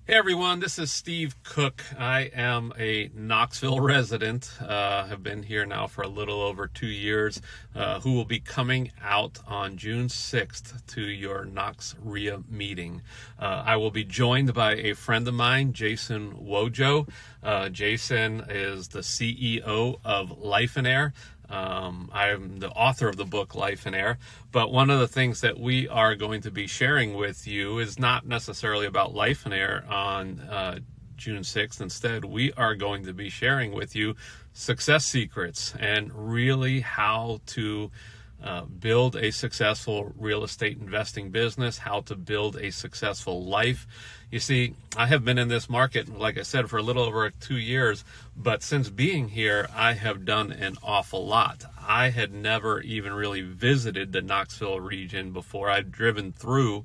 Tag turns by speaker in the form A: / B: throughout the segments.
A: Hey everyone, this is Steve Cook. I am a Knoxville resident. Have been here now for a little over 2 years, who will be coming out on June 6th to your Knox REIA meeting. I will be joined by a friend of mine, Jason Wojo. Jason is the CEO of Lifeonaire. I'm the author of the book Lifeonaire, but one of the things that we are going to be sharing with you is not necessarily about Lifeonaire on June 6th. Instead, we are going to be sharing with you success secrets and really how to build a successful real estate investing business, how to build a successful life. You see, I have been in this market, like I said, for a little over 2 years, but since being here, I have done an awful lot. I had never even really visited the Knoxville region before. I'd driven through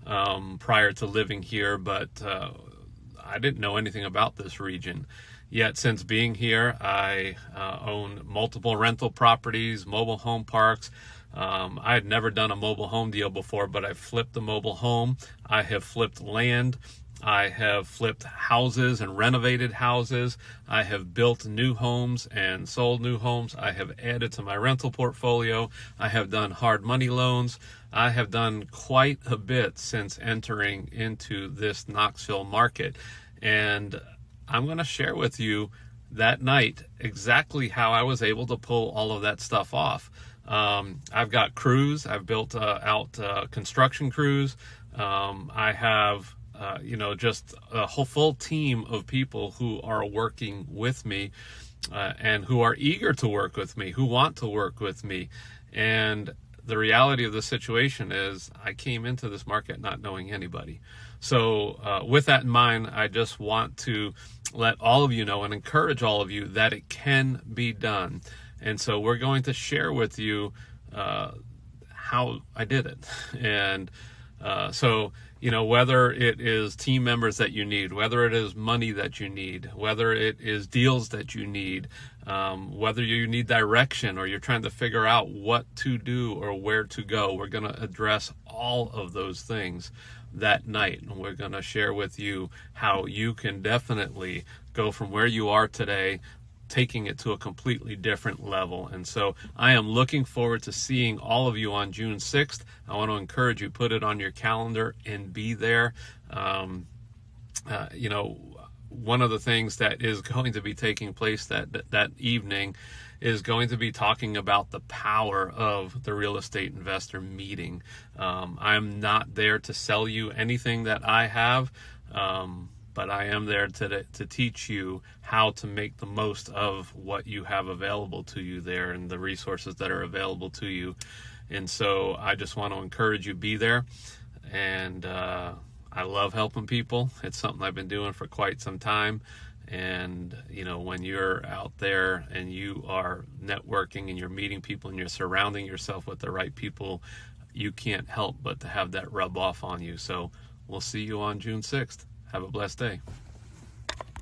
A: prior to living here, but I didn't know anything about this region. Yet since being here, I own multiple rental properties, mobile home parks. I had never done a mobile home deal before, but I flipped a mobile home. I have flipped land. I have flipped houses and renovated houses. I have built new homes and sold new homes. I have added to my rental portfolio. I have done hard money loans. I have done quite a bit since entering into this Knoxville market. And I'm going to share with you that night exactly how I was able to pull all of that stuff off. I've got crews. I've built out construction crews. I have, just a whole full team of people who are working with me and who are eager to work with me, who want to work with me. And the reality of the situation is I came into this market not knowing anybody. So with that in mind, I just want to let all of you know and encourage all of you that it can be done. And so we're going to share with you how I did it. And so, whether it is team members that you need, whether it is money that you need, whether it is deals that you need, whether you need direction or you're trying to figure out what to do or where to go, we're going to address all of those things that night. And we're going to share with you how you can definitely go from where you are today, taking it to a completely different level. And so I am looking forward to seeing all of you on June 6th. I want to encourage you, put it on your calendar and be there. One of the things that is going to be taking place that evening is going to be talking about the power of the real estate investor meeting. I'm not there to sell you anything that I have, but I am there to teach you how to make the most of what you have available to you there and the resources that are available to you. And so I just want to encourage you, be there. And I love helping people. It's something I've been doing for quite some time. And, when you're out there and you are networking and you're meeting people and you're surrounding yourself with the right people, you can't help but to have that rub off on you. So we'll see you on June 6th. Have a blessed day.